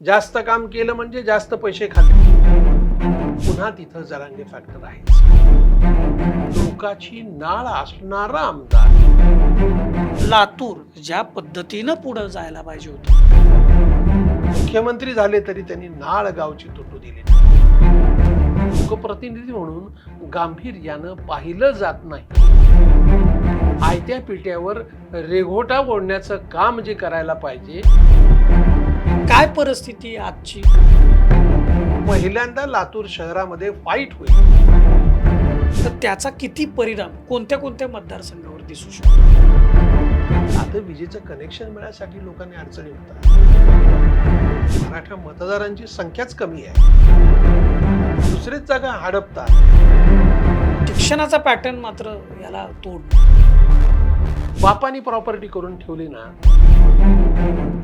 जास्त काम केलं म्हणजे जास्त पैसे खाल्ले. पुन्हा तिथं जरांगे फॅक्टर आहे. लोकाची नाळ असणारा आमदार. लातूर ज्या पद्धतीनं पुढे जायला पाहिजे होतं. मुख्यमंत्री झाले तरी त्यांनी नाळ गावची तुटू दिली नाही. लोकप्रतिनिधी म्हणून गांभीर्यानं पाहिलं जात नाही. आयत्या पिट्यावर रेघोटा ओढण्याचं काम जे करायला पाहिजे. काय परिस्थिती आहे आजची? पहिल्यांदा लातूर शहरामध्ये फाईट होईल. तर त्याचा किती परिणाम कोणत्या कोणत्या मतदारसंघावर दिसू शकतो? आता विजेचं कनेक्शन मिळण्यासाठी लोकांनी अडचणी होतात. मराठा मतदारांची संख्याच कमी आहे. दुसरीच जागा हडपतात. शिक्षणाचा पॅटर्न मात्र याला तोड. बापानी प्रॉपर्टी करून ठेवली ना.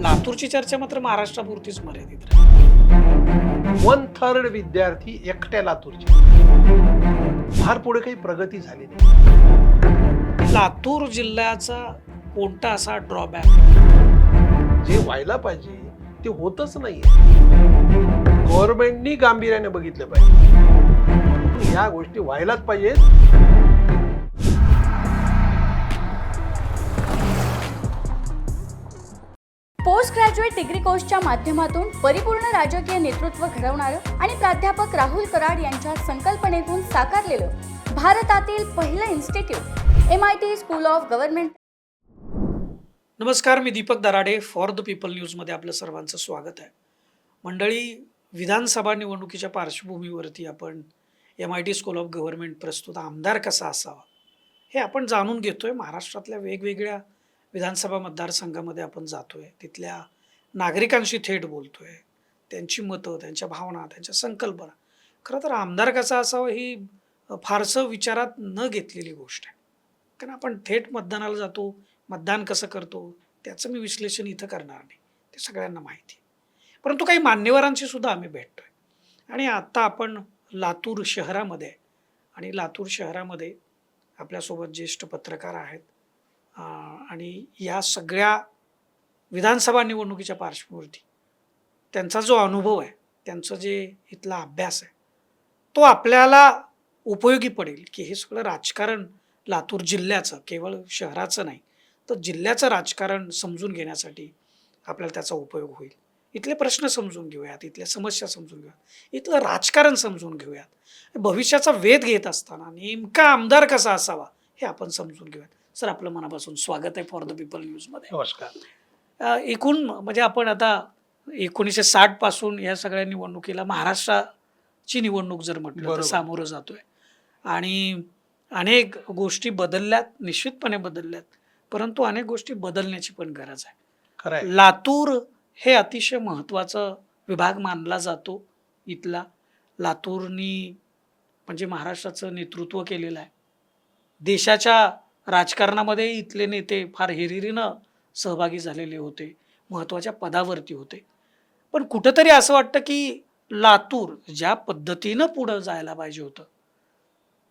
लातूरची चर्चा मात्र महाराष्ट्रापुरतीच मर्यादित राहील. 1/3 विद्यार्थी एकट्या लातूरचे. फार पुढे काही प्रगती झाली नाही. लातूर जिल्ह्याचा कोणता असा ड्रॉबॅक जे व्हायला पाहिजे ते होतच नाहीये. गव्हर्नमेंटनी गांभीर्याने बघितलं पाहिजे. या गोष्टी व्हायलाच पाहिजेत. पोस्ट ग्रॅज्युएट डिग्री कोर्सच्या माध्यमातून परिपूर्ण राजकीय नेतृत्व घडवणारं आणि प्राध्यापक राहुल कराड यांच्या संकल्पनेतून साकारलेलं भारतातील पहिलं institute MIT school of government. नमस्कार, मी Deepak Darade. For the people न्यूजमध्ये आपलं सर्वांचं स्वागत आहे. मंडळी, विधानसभा निवडणुकीच्या पार्श्वभूमीवरती आपण MIT स्कूल ऑफ गव्हर्नमेंट प्रस्तुत आमदार कसा असावा हे आपण जाणून घेतोय. महाराष्ट्रातल्या वेगवेगळ्या विधानसभा मतदारसंघामध्ये आपण जातोय, तिथल्या नागरिकांशी थेट बोलतोय, त्यांची मतं, त्यांच्या भावना, त्यांच्या संकल्पना. खरं तर आमदार कसा असावा ही फारसं विचारात न घेतलेली गोष्ट आहे. कारण आपण थेट मतदानाला जातो, मतदान कसं करतो त्याचं मी विश्लेषण इथं करणार नाही, ते सगळ्यांना माहिती आहे. परंतु काही मान्यवरांशी सुद्धा आम्ही भेटतोय आणि आता आपण लातूर शहरामध्ये आहे आणि लातूर शहरामध्ये आपल्यासोबत ज्येष्ठ पत्रकार आहेत आणि या सगळ्या विधानसभा निवडणुकीच्या पार्श्वभूमीवरती त्यांचा जो अनुभव आहे, त्यांचं जे इथला अभ्यास आहे तो आपल्याला उपयोगी पडेल की हे सगळं राजकारण लातूर जिल्ह्याचं, केवळ शहराचं नाही तर जिल्ह्याचं राजकारण समजून घेण्यासाठी आपल्याला त्याचा उपयोग होईल. इथले प्रश्न समजून घेऊयात, इथल्या समस्या समजून घेऊयात, इथलं राजकारण समजून घेऊयात. भविष्याचा वेध घेत असताना नेमका आमदार कसा असावा हे आपण समजून घेऊयात. सर, आपलं मनापासून स्वागत आहे फॉर द पीपल न्यूजमध्ये. नमस्कार. एकूण म्हणजे आपण आता 1960 पासून या सगळ्या निवडणुकीला महाराष्ट्राची निवडणूक जर म्हटलं तर सामोरं जातोय आणि अनेक गोष्टी बदलल्यात, निश्चितपणे बदलल्यात, परंतु अनेक गोष्टी बदलण्याची पण गरज आहे. खरं आहे. लातूर हे अतिशय महत्त्वाचा विभाग मानला जातो. इथला लातूरनी म्हणजे महाराष्ट्राचं नेतृत्व केलेलं आहे. देशाच्या राजकारणामध्ये इथले नेते फार हिरिरीनं सहभागी झालेले होते, महत्त्वाच्या पदावरती होते. पण कुठंतरी असं वाटतं की लातूर ज्या पद्धतीनं पुढं जायला पाहिजे होतं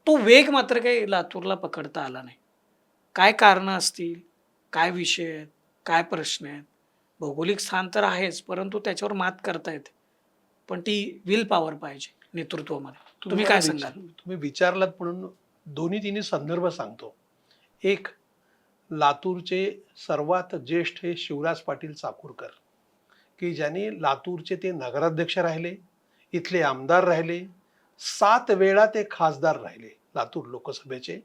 तो वेग मात्र काही लातूरला पकडता आला नाही. काय कारणं असतील, काय विषय आहेत, काय प्रश्न आहेत? भौगोलिक स्थान तर आहेच, परंतु त्याच्यावर मात करता येते, पण ती विल पॉवर पाहिजे नेतृत्वामध्ये. तुम्ही काय सांगाल? तुम्ही विचारलात म्हणून दोन्ही तिन्ही संदर्भ सांगतो. एक, लातूरचे सर्वात ज्येष्ठ हे शिवराज पाटील चाकूरकर, की ज्यांनी लातूरचे ते नगराध्यक्ष राहिले, इथले आमदार राहिले, 7 वेळा ते खासदार राहिले लातूर लोकसभेचे.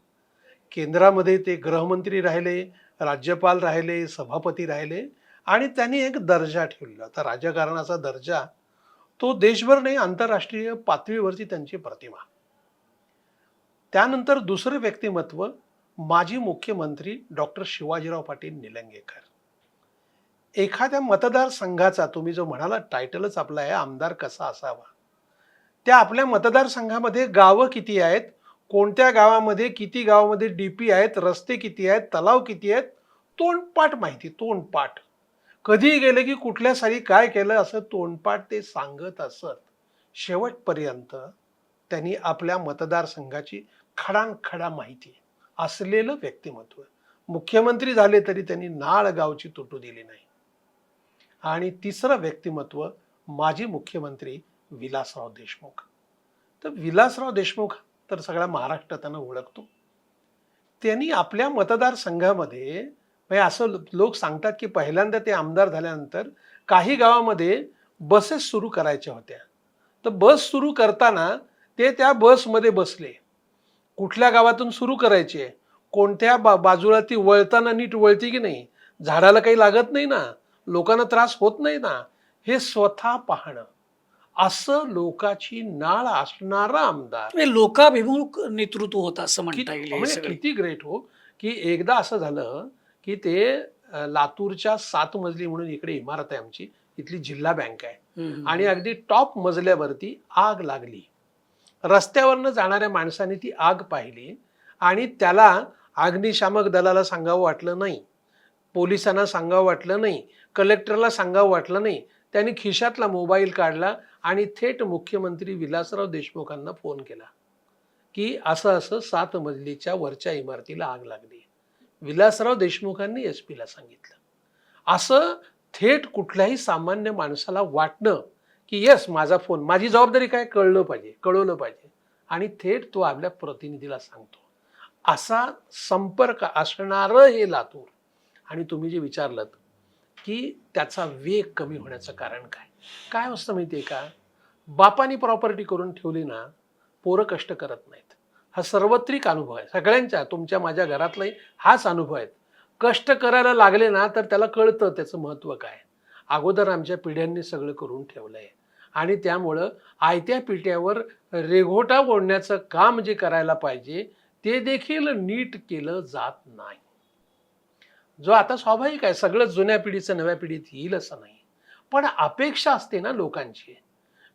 केंद्रामध्ये ते गृहमंत्री राहिले, राज्यपाल राहिले, सभापती राहिले आणि त्यांनी एक दर्जा ठेवलेला होता, राजकारणाचा दर्जा. तो देशभर नाही, आंतरराष्ट्रीय पातळीवरची त्यांची प्रतिमा. त्यानंतर दुसरं व्यक्तिमत्व माजी मुख्यमंत्री डॉक्टर शिवाजीराव पाटील निलंगेकर. एखाद्या मतदारसंघाचा तुम्ही जो म्हणाला टायटलच आपला आहे आमदार कसा असावा, त्या आपल्या मतदारसंघामध्ये गावं किती आहेत, कोणत्या गावामध्ये किती गावामध्ये DP आहेत, रस्ते किती आहेत, तलाव किती आहेत, तोंडपाठ माहिती. तोंडपाठ कधी गेले की कुठल्या साली काय केलं असं तोंडपाठ ते सांगत असत. शेवटपर्यंत त्यांनी आपल्या मतदारसंघाची खडानखडा माहिती असलेलं व्यक्तिमत्व. मुख्यमंत्री झाले तरी त्यांनी नाळ गावची तुटू दिली नाही. आणि तिसरं व्यक्तिमत्व माजी मुख्यमंत्री विलासराव देशमुख. तर विलासराव देशमुख तर सगळा महाराष्ट्र त्यांना ओळखतो. त्यांनी आपल्या मतदारसंघामध्ये म्हणजे असं लोक सांगतात की पहिल्यांदा ते आमदार झाल्यानंतर काही गावामध्ये बसेस सुरू करायच्या होत्या. तर बस सुरू करताना ते त्या बसमध्ये बसले. कुठल्या गावातून सुरू करायची आहे, कोणत्या बाजूला ती वळताना नीट वळती की नाही, झाडाला काही लागत नाही ना, लोकांना त्रास होत नाही ना, हे स्वतः पाहणं, असं लोकाची नाळ असणारा आमदार. म्हणजे लोकाभिमुख नेतृत्व होतं असं म्हणता येईल हे म्हणजे सगळं. किती ग्रेट हो, की एकदा असं झालं की ते लातूरच्या 7 मजली म्हणून इकडे इमारत आहे आमची, इथली जिल्हा बँक आहे हम्म. आणि अगदी टॉप मजल्यावरती आग लागली. रस्त्यावरनं जाणाऱ्या माणसाने ती आग पाहिली आणि त्याला अग्निशामक दलाला सांगावं वाटलं नाही, पोलिसांना सांगावं वाटलं नाही, कलेक्टरला सांगावं वाटलं नाही. त्यांनी खिशातला मोबाईल काढला आणि थेट मुख्यमंत्री विलासराव देशमुखांना फोन केला की असं असं 7 मजलीच्या वरच्या इमारतीला आग लागली. विलासराव देशमुखांनी SP ला सांगितलं. असं थेट कुठल्याही सामान्य माणसाला वाटणं की येस माझा फोन, माझी जबाबदारी काय, कळवलं पाहिजे आणि थेट तो आपल्या प्रतिनिधीला सांगतो. असा संपर्क असणारं हे लातूर. आणि तुम्ही जे विचारलं की त्याचा वेग कमी होण्याचं कारण काय काय असतं माहितीये का, बापानी प्रॉपर्टी करून ठेवली ना, पोरं कष्ट करत नाहीत. हा सर्वत्रिक अनुभव आहे सगळ्यांच्या, तुमच्या माझ्या घरातलाही हाच अनुभव आहे. कष्ट करायला लागले ना तर त्याला कळतं त्याचं महत्व काय. अगोदर आमच्या पिढ्यांनी सगळं करून ठेवलंय आणि त्यामुळं आयत्या पिट्यावर रेघोटा ओढण्याचं काम जे करायला पाहिजे ते देखील नीट केलं जात नाही. जो आता स्वाभाविक आहे, सगळं जुन्या पिढीचं नव्या पिढीत येईल असं नाही, पण अपेक्षा असते ना लोकांची.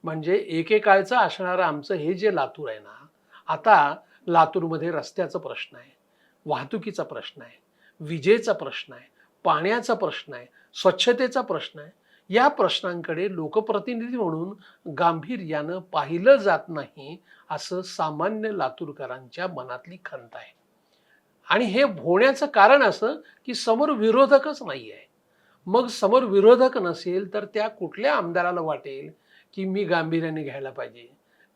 म्हणजे एकेकाळचं असणारं आमचं हे जे लातूर आहे ना, आता लातूरमध्ये रस्त्याचा प्रश्न आहे, वाहतुकीचा प्रश्न आहे, विजेचा प्रश्न आहे, पाण्याचा प्रश्न आहे, स्वच्छतेचा प्रश्न आहे. या प्रश्नांकडे लोकप्रतिनिधी म्हणून गांभीर्यानं पाहिलं जात नाही, असं सामान्य लातूरकरांच्या मनातली खंत आहे. आणि हे होण्याचं कारण असं की समोर विरोधकच नाही आहे. मग समोर विरोधक नसेल तर त्या कुठल्या आमदाराला वाटेल की मी गांभीर्याने घ्यायला पाहिजे,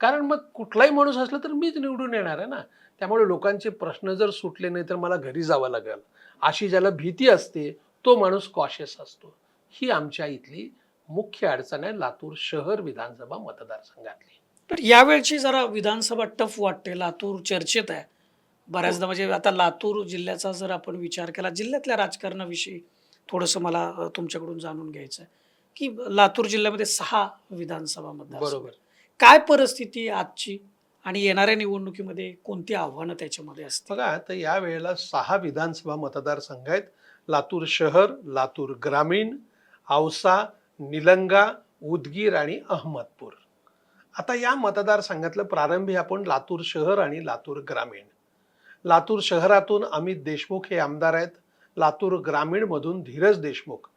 कारण मग कुठलाही माणूस असला तर मीच निवडून येणार आहे ना. त्यामुळे लोकांचे प्रश्न जर सुटले नाही तर मला घरी जावं लागेल, अशी ज्याला भीती असते तो माणूस कॉशियस असतो. ही आमच्या इथली मुख्य अडचण आहे लातूर शहर विधानसभा मतदारसंघातली. तर यावेळची जरा विधानसभा टफ वाटते, लातूर चर्चेत आहे बऱ्याचदा. म्हणजे आता लातूर जिल्ह्याचा जर आपण विचार केला, जिल्ह्यातल्या राजकारणाविषयी थोडंसं मला तुमच्याकडून जाणून घ्यायचं आहे की लातूर जिल्ह्यामध्ये 6 विधानसभा मतदारसंघ. बरोबर. काय परिस्थिती आहे आजची आणि येणाऱ्या निवडणुकीमध्ये कोणती आव्हानं त्याच्यामध्ये असतात? बघा, तर या वेळेला 6 विधानसभा मतदारसंघ आहेत. लातूर शहर, लातूर ग्रामीण, औसा, निलंगा, उदगीर आणि अहमदपूर. आता या मतदारसंघातलं प्रारंभी आपण लातूर शहर आणि लातूर ग्रामीण. लातूर शहरातून अमित देशमुख हे आमदार आहेत. लातूर ग्रामीण मधून धीरज देशमुख,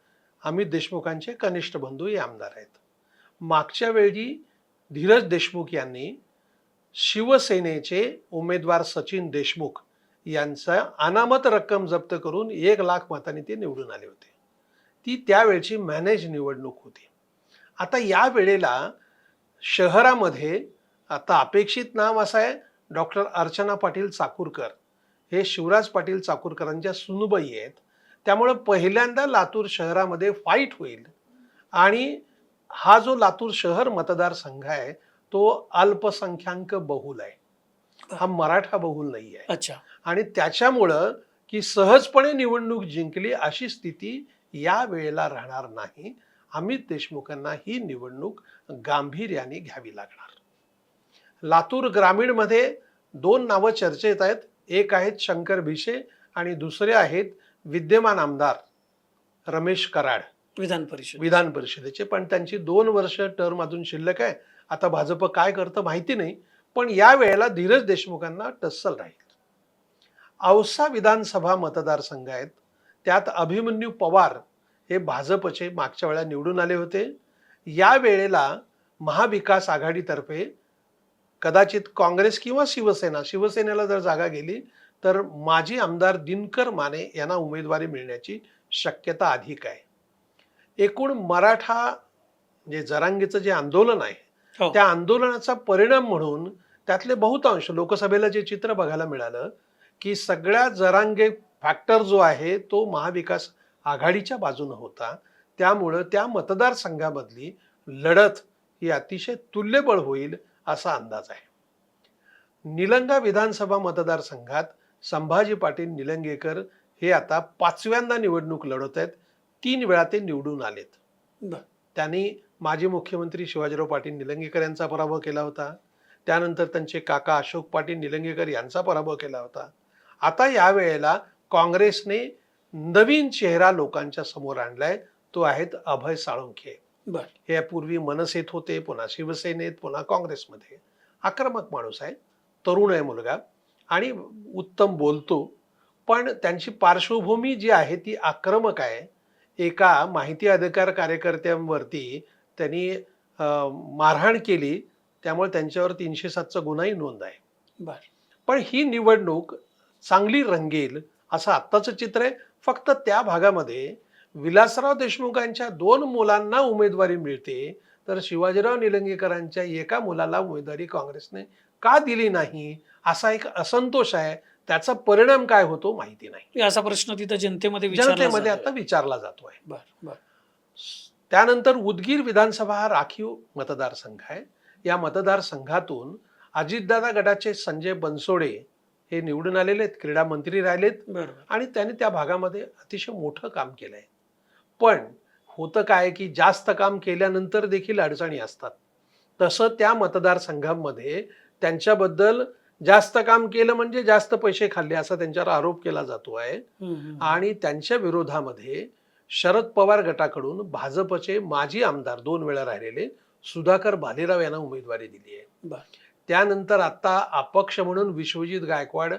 अमित देशमुखांचे कनिष्ठ बंधू हे आमदार आहेत. मागच्या वेळी धीरज देशमुख यांनी शिवसेनेचे उमेदवार सचिन देशमुख यांचा अनामत रक्कम जप्त करून 1,00,000 मतांनी ते निवडून आले होते. ती त्यावेळची मॅनेज निवडणूक होती. आता या वेळेला शहरामध्ये आता अपेक्षित नाव असं आहे डॉक्टर अर्चना पाटील चाकूरकर. हे शिवराज पाटील चाकूरकरांच्या सुनबाई आहेत. त्यामुळे पहिल्यांदा लातूर शहरामध्ये फाईट होईल आणि हा जो लातूर शहर मतदारसंघ आहे तो अल्पसंख्याक बहुल आहे, हा मराठा बहुल नाही आहे. अच्छा. आणि त्याच्यामुळं की सहजपणे निवडणूक जिंकली अशी स्थिती या वेळेला राहणार नाही. अमित देशमुखांना ही निवडणूक गांभीर्याने घ्यावी लागणार. लातूर ग्रामीण मध्ये 2 नावं चर्चेत आहेत. एक आहेत शंकर भिशे आणि दुसरे आहेत विद्यमान आमदार रमेश कराड विधान परिषदेचे. पण त्यांची 2 वर्ष टर्म अजून शिल्लक आहे. आता भाजप काय करतं माहिती नाही, पण या वेळेला धीरज देशमुखांना टस्सल राहील. औसा विधानसभा मतदारसंघ आहेत. त्यात अभिमन्यू पवार हे भाजपचे मागच्या वेळेला निवडून आले होते. या वेळेला महाविकास आघाडीतर्फे कदाचित काँग्रेस किंवा शिवसेनेला जर जागा गेली तर माजी आमदार दिनकर माने यांना उमेदवारी मिळण्याची शक्यता अधिक आहे. एकूण मराठा म्हणजे जरांगेचं जे आंदोलन आहे हो. त्या आंदोलनाचा परिणाम म्हणून त्यातले बहुतांश लोकसभेला जे चित्र बघायला मिळालं की सगळ्या जरांगे फॅक्टर जो आहे तो महाविकास आघाडीच्या बाजूने होता. त्यामुळं त्या मतदारसंघामधली लढत ही अतिशय तुल्यबळ होईल असा अंदाज आहे. निलंगा विधानसभा मतदारसंघात संभाजी पाटील निलंगेकर हे आता 5व्यांदा निवडणूक लढवत आहेत. 3 वेळा ते निवडून आलेत. बरं. त्यांनी माजी मुख्यमंत्री शिवाजीराव पाटील निलंगेकर यांचा पराभव केला होता. त्यानंतर त्यांचे काका अशोक पाटील निलंगेकर यांचा पराभव केला होता. आता यावेळेला काँग्रेसने नवीन चेहरा लोकांच्या समोर आणलाय. तो आहेत अभय साळुंखे. बरं. हे पूर्वी मनसेत होते, पुन्हा शिवसेनेत, पुन्हा काँग्रेसमध्ये. आक्रमक माणूस आहे, तरुण आहे मुलगा आणि उत्तम बोलतो. पण त्यांची पार्श्वभूमी जी आहे ती आक्रमक आहे. एका माहिती अधिकार कार्यकर्त्यांवरती त्यांनी मारहाण केली, त्यामुळे त्यांच्यावर 307चा गुन्हाही नोंद आहे. बरं. पण ही निवडणूक चांगली रंगेल असं आत्ताचं चित्र आहे. फक्त त्या भागामध्ये विलासराव देशमुखांच्या 2 मुलांना उमेदवारी मिळते, तर शिवाजीराव निलंगेकरांच्या एका मुलाला उमेदवारी काँग्रेसने का दिली नाही असा एक असंतोष आहे. त्याचा परिणाम काय होतो माहिती नाही. असा प्रश्न तिथं जनतेमध्ये विचारला जनतेमध्ये जातोय. आता विचारला जातोय. बरं. बरं. त्यानंतर उदगीर विधानसभा हा राखीव मतदारसंघ आहे. या मतदारसंघातून अजितदादा गटाचे संजय बनसोडे हे निवडून आलेले आहेत, क्रीडा मंत्री राहिलेत बरं. आणि त्यांनी त्या भागामध्ये अतिशय मोठं काम केलंय. पण होतं काय की जास्त काम केल्यानंतर देखील अडचणी असतात. तसं त्या मतदारसंघामध्ये त्यांच्याबद्दल जास्त काम केलं म्हणजे जास्त पैसे खाल्ले असा त्यांच्यावर आरोप केला जातो आहे. आणि त्यांच्या विरोधामध्ये शरद पवार गटाकडून भाजपचे माजी आमदार 2 वेळा राहिलेले सुधाकर भालेराव यांना उमेदवारी दिली आहे. बरं. त्यानंतर आता अपक्ष म्हणून विश्वजित गायकवाड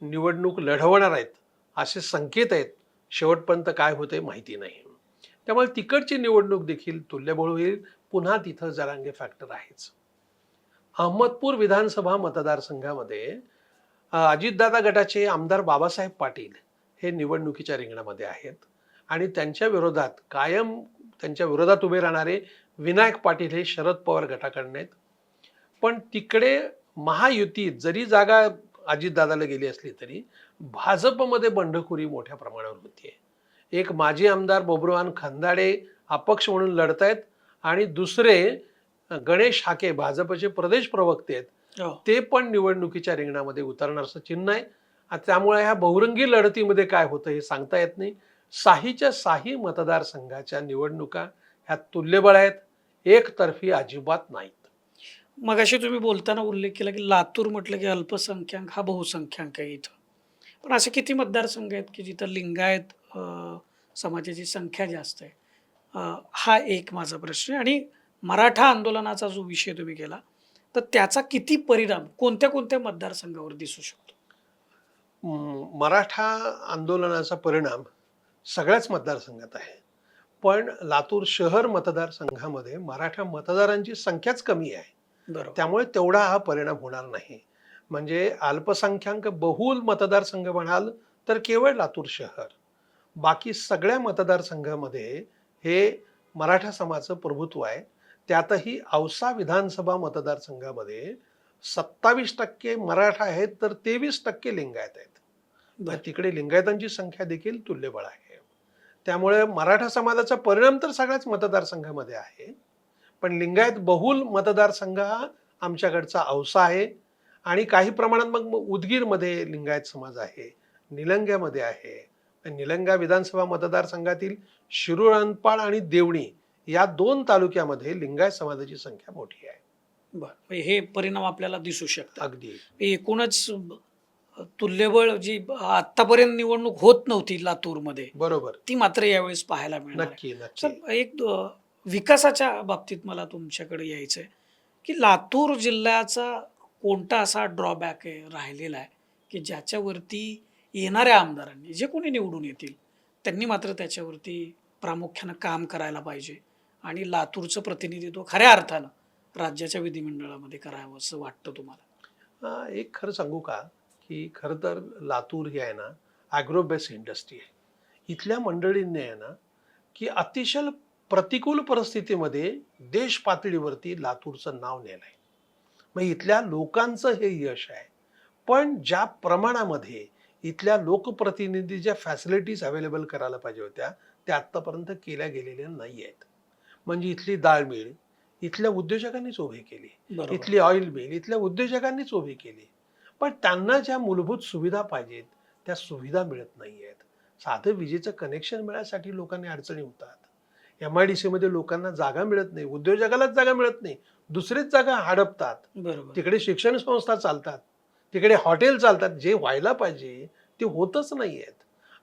निवडणूक लढवणार आहेत असे संकेत आहेत. शेवटपर्यंत काय होते माहिती नाही. त्यामुळे तिकडची निवडणूक देखील तुल्यबळ होईल. पुन्हा तिथं जरांगे फॅक्टर आहेच. अहमदपूर विधानसभा मतदारसंघामध्ये अजितदादा गटाचे आमदार बाबासाहेब पाटील हे निवडणुकीच्या रिंगणामध्ये आहेत आणि त्यांच्या विरोधात उभे राहणारे विनायक पाटील हे शरद पवार गटाकडून आहेत. पण तिकडे महायुतीत जरी जागा अजितदादाला गेली असली तरी भाजपमध्ये बंडखोरी मोठ्या प्रमाणावर होतीये. एक माजी आमदार बब्रुवान खंदाडे अपक्ष म्हणून लढतायत आणि दुसरे गणेश हाके भाजपचे प्रदेश प्रवक्ते आहेत, हो. ते पण निवडणुकीच्या रिंगणामध्ये उतरणार असं चिन्ह आहे. त्यामुळे ह्या बहुरंगी लढतीमध्ये काय होतं हे सांगता येत नाही. साहीच्या साही मतदारसंघाच्या निवडणुका ह्या तुल्यबळ आहेत, एकतर्फी अजिबात नाहीत. मगाशी तुम्ही बोलताना उल्लेख केला की लातूर म्हटलं की अल्पसंख्याक हा बहुसंख्याक आहे इथं. पण असे किती मतदारसंघ आहेत की जिथं लिंगायत समाजाची संख्या जास्त आहे? हा एक माझा प्रश्न आहे. आणि मराठा आंदोलनाचा जो विषय तुम्ही केला तर त्याचा किती परिणाम कोणत्या कोणत्या मतदारसंघावर दिसू शकतो? मराठा आंदोलनाचा परिणाम सगळ्याच मतदारसंघात आहे. पण लातूर शहर मतदारसंघामध्ये मराठा मतदारांची संख्याच कमी आहे. बरोबर. त्यामुळे तेवढा हा परिणाम होणार नाही. म्हणजे अल्पसंख्याक बहुल मतदारसंघ म्हणाल तर केवळ लातूर शहर. बाकी सगळ्या मतदारसंघामध्ये हे मराठा समाजाचं प्रभुत्व आहे. त्यातही औसा विधानसभा मतदारसंघामध्ये 27% मराठा आहेत तर 23% लिंगायत आहेत. बरं. तिकडे लिंगायतांची संख्या देखील तुल्यबळ आहे. त्यामुळे मराठा समाजाचा परिणाम तर सगळ्याच मतदारसंघामध्ये आहे. पण लिंगायत बहुल मतदारसंघ हा आमच्याकडचा औसा आहे आणि काही प्रमाणात मग उदगीरमध्ये लिंगायत समाज आहे, निलंग्यामध्ये आहे. निलंगा विधानसभा मतदारसंघातील शिरूर, अंधपाळ आणि देवणी या 2 तालुक्यामध्ये लिंगायत समाजाची संख्या मोठी आहे. बरं. हे परिणाम आपल्याला दिसू शकतात. अगदी एकूणच तुल्यबळ जी आतापर्यंत निवडणूक होत नव्हती लातूरमध्ये बरोबर. ती मात्र यावेळेस पाहायला मिळणार आहे. नक्की नक्की. सर, एक विकासाच्या बाबतीत मला तुमच्याकडे यायचं आहे की लातूर जिल्ह्याचा कोणता असा ड्रॉबॅक आहे राहिलेला आहे की ज्याच्यावरती येणाऱ्या आमदारांनी जे कोणी निवडून येतील त्यांनी मात्र त्याच्यावरती प्रामुख्यानं काम करायला पाहिजे आणि लातूरचं प्रतिनिधित्व खऱ्या अर्थानं राज्याच्या विधिमंडळामध्ये करावं असं वाटतं तुम्हाला? एक खरं सांगू का की खरं तर लातूर ही आहे ना ॲग्रो बेस्ड इंडस्ट्री आहे. इथल्या मंडळींनी आहे ना की अतिशय प्रतिकूल परिस्थितीमध्ये देश पातळीवरती लातूरचं नाव नेलंय. मग इथल्या लोकांचं हे यश आहे. पण ज्या प्रमाणामध्ये इथल्या लोकप्रतिनिधी ज्या फॅसिलिटीज अवेलेबल करायला पाहिजे होत्या त्या आत्तापर्यंत केल्या गेलेल्या नाही आहेत. म्हणजे इथली डाळ मिल इथल्या उद्योजकांनीच उभी केली, बरोबर. इथली ऑइल मिल इथल्या उद्योजकांनीच उभी केली. पण त्यांना ज्या मूलभूत सुविधा पाहिजेत त्या सुविधा मिळत नाही आहेत. साधं विजेचं कनेक्शन मिळण्यासाठी लोकांनी अडचणी होतात. MIDC मध्ये लोकांना जागा मिळत नाही, उद्योजकालाच जागा मिळत नाही, दुसरीच जागा हडपतात. बरोबर. तिकडे शिक्षण संस्था चालतात, तिकडे हॉटेल चालतात. जे व्हायला पाहिजे ते होतच नाही आहेत.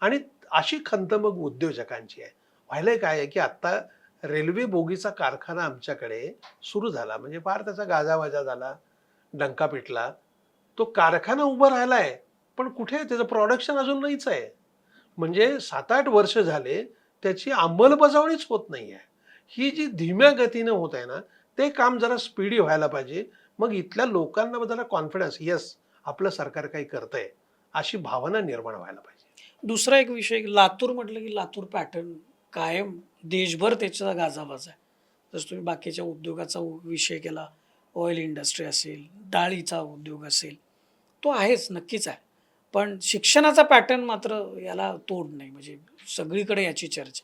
आणि अशी खंत मग उद्योजकांची आहे. व्हायला काय आहे की आता रेल्वे बोगीचा कारखाना आमच्याकडे सुरू झाला, म्हणजे फार त्याचा गाजावाजा झाला, डंका पिटला. तो कारखाना उभा राहिलाय पण कुठे त्याचं प्रोडक्शन अजून नाहीच आहे. म्हणजे 7-8 वर्ष झाले त्याची अंमलबजावणीच होत नाही आहे. ही जी धीम्या गतीनं होत आहे ना, ते काम जरा स्पीडी व्हायला पाहिजे. मग इथल्या लोकांना जरा कॉन्फिडन्स, येस आपलं सरकार काही करतंय अशी भावना निर्माण व्हायला पाहिजे. दुसरा एक विषय, लातूर म्हटलं की लातूर पॅटर्न कायम देशभर त्याचा गाजावाजा आहे. जसं तुम्ही बाकीच्या उद्योगाचा विषय केला, ऑइल इंडस्ट्री असेल, डाळीचा उद्योग असेल, तो आहेच, नक्कीच आहे. पण शिक्षणाचा पॅटर्न मात्र याला तोड नाही. म्हणजे सगळीकडे याची चर्चा.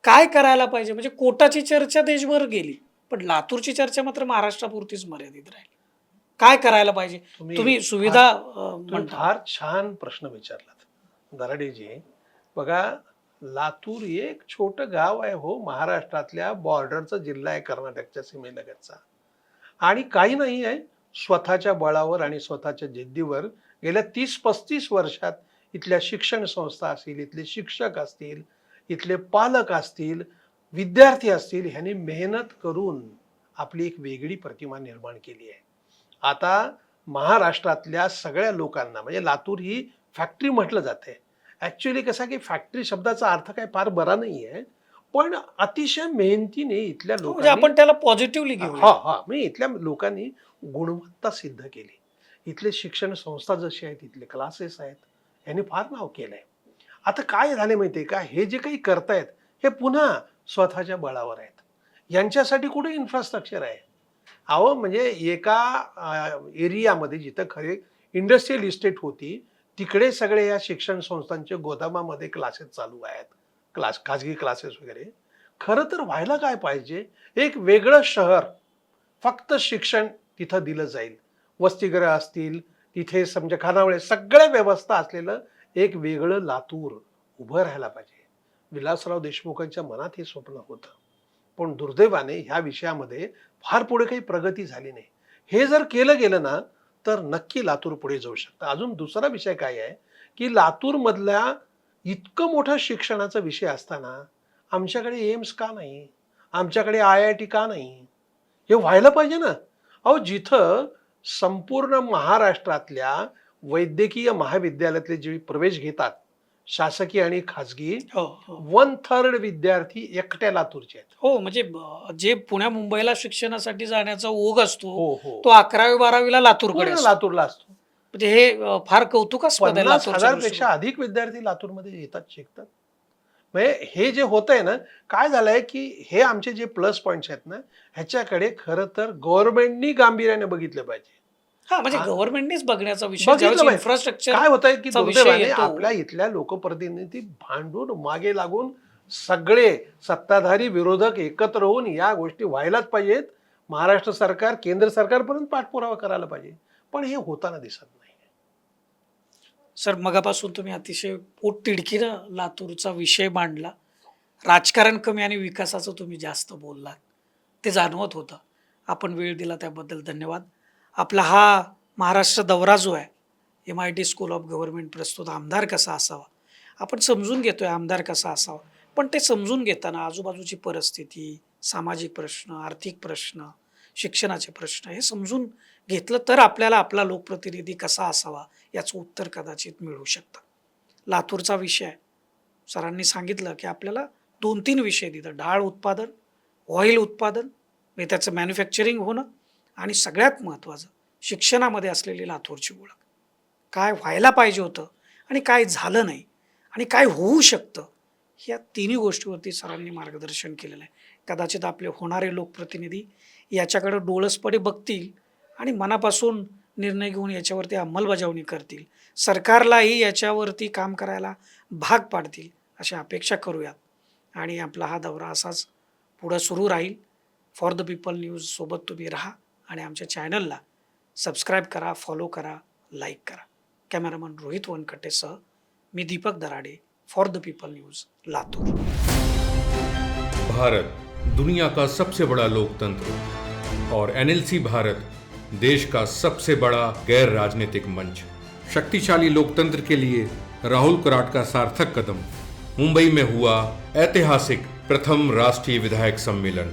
काय करायला पाहिजे? म्हणजे कोटाची चर्चा देशभर गेली, पण लातूरची चर्चा मात्र महाराष्ट्रापुरतीच मर्यादित राहील. काय करायला पाहिजे? तुम्ही सुविधा तुम्ही म्हणता. फार छान प्रश्न विचारलात दराडेजी. बघा, लातूर एक छोटं गाव आहे हो, महाराष्ट्रातल्या बॉर्डरचा जिल्हा आहे, कर्नाटकच्या सीमेलगतचा. आणि काही नाही आहे, स्वतःच्या बळावर आणि स्वतःच्या जिद्दीवर गेल्या 30-35 वर्षात इथल्या शिक्षण संस्था असतील, इथले शिक्षक असतील, इथले पालक असतील, विद्यार्थी असतील, ह्यांनी मेहनत करून आपली एक वेगळी प्रतिमा निर्माण केली आहे. आता महाराष्ट्रातल्या सगळ्या लोकांना, म्हणजे लातूर ही फॅक्टरी म्हटलं जाते. ऍक्च्युली कसं की फॅक्टरी शब्दाचा अर्थ काही फार बरा नाही आहे, पण अतिशय मेहनतीने इथल्या म्हणजे लोकांनी, आपण त्याला पॉझिटिव्हली घेऊ. म्हणजे इथल्या लोकांनी गुणवत्ता सिद्ध केली. इथले शिक्षण संस्था जशी आहेत, इथले क्लासेस आहेत, यांनी फार नाव केलंय. आता काय झाले माहितीये का, हे जे काही करतायत हे पुन्हा स्वतःच्या बळावर आहेत. यांच्यासाठी कुठे इन्फ्रास्ट्रक्चर आहे? अहो, म्हणजे एका एरियामध्ये जिथं खरे इंडस्ट्रियल इस्टेट होती तिकडे सगळे या शिक्षण संस्थांच्या गोदामामध्ये क्लासेस चालू आहेत, खाजगी क्लासेस वगैरे. खरं तर व्हायला काय पाहिजे, एक वेगळं शहर, फक्त शिक्षण तिथं दिलं जाईल, वसतिगृह असतील तिथे, समजा खानावळे, सगळ्या व्यवस्था असलेलं एक वेगळं लातूर उभं राहायला पाहिजे. विलासराव देशमुखांच्या मनात हे स्वप्न होतं, पण दुर्दैवाने ह्या विषयामध्ये फार पुढे काही प्रगती झाली नाही. हे जर केलं गेलं ना तर नक्की लातूर पुढे जाऊ शकतं. अजून दुसरा विषय काय आहे की लातूर मधल्या इतकं मोठं शिक्षणाचा विषय असताना आमच्याकडे एम्स का नाही, आमच्याकडे IIT का नाही? हे व्हायला पाहिजे ना. अहो, जिथं संपूर्ण महाराष्ट्रातल्या वैद्यकीय महाविद्यालयातले जे प्रवेश घेतात शासकीय आणि खाजगी, हो, हो. 1/3 विद्यार्थी एकट्या लातूरचे आहेत. हो, म्हणजे जे पुण्या मुंबईला शिक्षणासाठी जाण्याचा ओघ असतो, हो हो, तो 11वी-12वीला लातूरकडे पूर्ण असतो. लातूरला असतो. म्हणजे हे फार कौतुकास्पद आहे 50,000 लातूरच्या पेक्षा अधिक विद्यार्थी लातूरमध्ये येतात, शिकतात. म्हणजे हे जे होत आहे ना, काय झालंय की हे आमचे जे प्लस पॉइंट्स आहेत ना, ह्याच्याकडे खरं तर गव्हर्नमेंटनी गांभीर्याने बघितलं पाहिजे. म्हणजे गव्हर्नमेंटनेच बघण्याचा विषय, बघितलं ज्यावेळेस पाहिजे. इन्फ्रास्ट्रक्चर काय होत आहे की चा विषय दुर्दैवाने येतो. आपल्या इथल्या लोकप्रतिनिधी भांडून मागे लागून सगळे सत्ताधारी विरोधक एकत्र होऊन या गोष्टी व्हायलाच पाहिजेत. महाराष्ट्र सरकार, केंद्र सरकारपर्यंत पाठपुरावा करायला पाहिजे, पण हे होताना दिसत नाही. सर, मगापासून तुम्ही अतिशय पोटतिडकीनं लातूरचा विषय मांडला. राजकारण कमी आणि विकासाचं तुम्ही जास्त बोललात, ते जाणवत होतं. आपण वेळ दिला त्याबद्दल धन्यवाद. आपला हा महाराष्ट्र दौरा जो आहे, MIT स्कूल ऑफ गव्हर्नमेंट प्रस्तुत आमदार कसा असावा, आपण समजून घेतोय आमदार कसा असावा. पण ते समजून घेताना आजूबाजूची परिस्थिती, सामाजिक प्रश्न, आर्थिक प्रश्न, शिक्षणाचे प्रश्न हे समजून घेतलं तर आपल्याला आपला लोकप्रतिनिधी कसा असावा याचं उत्तर कदाचित मिळू शकतं. लातूरचा विषय आहे, सरांनी सांगितलं की आपल्याला 2-3 विषय दिलं: डाळ उत्पादन, ऑइल उत्पादन, म्हणजे त्याचं मॅन्युफॅक्चरिंग होणं, आणि सगळ्यात महत्त्वाचं शिक्षणामध्ये असलेली लातूरची ओळख. काय व्हायला पाहिजे होतं आणि काय झालं नाही आणि काय होऊ शकतं, ह्या तिन्ही गोष्टीवरती सरांनी मार्गदर्शन केलेलं आहे. कदाचित आपले होणारे लोकप्रतिनिधी याच्याकडे डोळसपणे बघतील आणि मनापासून निर्णय घेऊन याच्यावरती अंमलबजावणी करतील, सरकारलाही याच्यावरती काम करायला भाग पाडतील अशी अपेक्षा करूयात. आणि आपला हा दौरा असाच पुढं सुरू राहील. फॉर द पीपल न्यूज सोबत तुम्ही राहा आणि आमच्या चॅनलला सबस्क्राईब करा, फॉलो करा, लाईक करा. कॅमेरामन रोहित वनकटेसह मी Deepak Darade, for the people news, Latur. Bharat दुनिया का सबसे बड़ा लोकतंत्र और एनएलसी भारत देश का सबसे बड़ा गैर राजनीतिक मंच. शक्तिशाली लोकतंत्र के लिए राहुल कराट का सार्थक कदम. मुंबई में हुआ ऐतिहासिक प्रथम राष्ट्रीय विधायक सम्मेलन.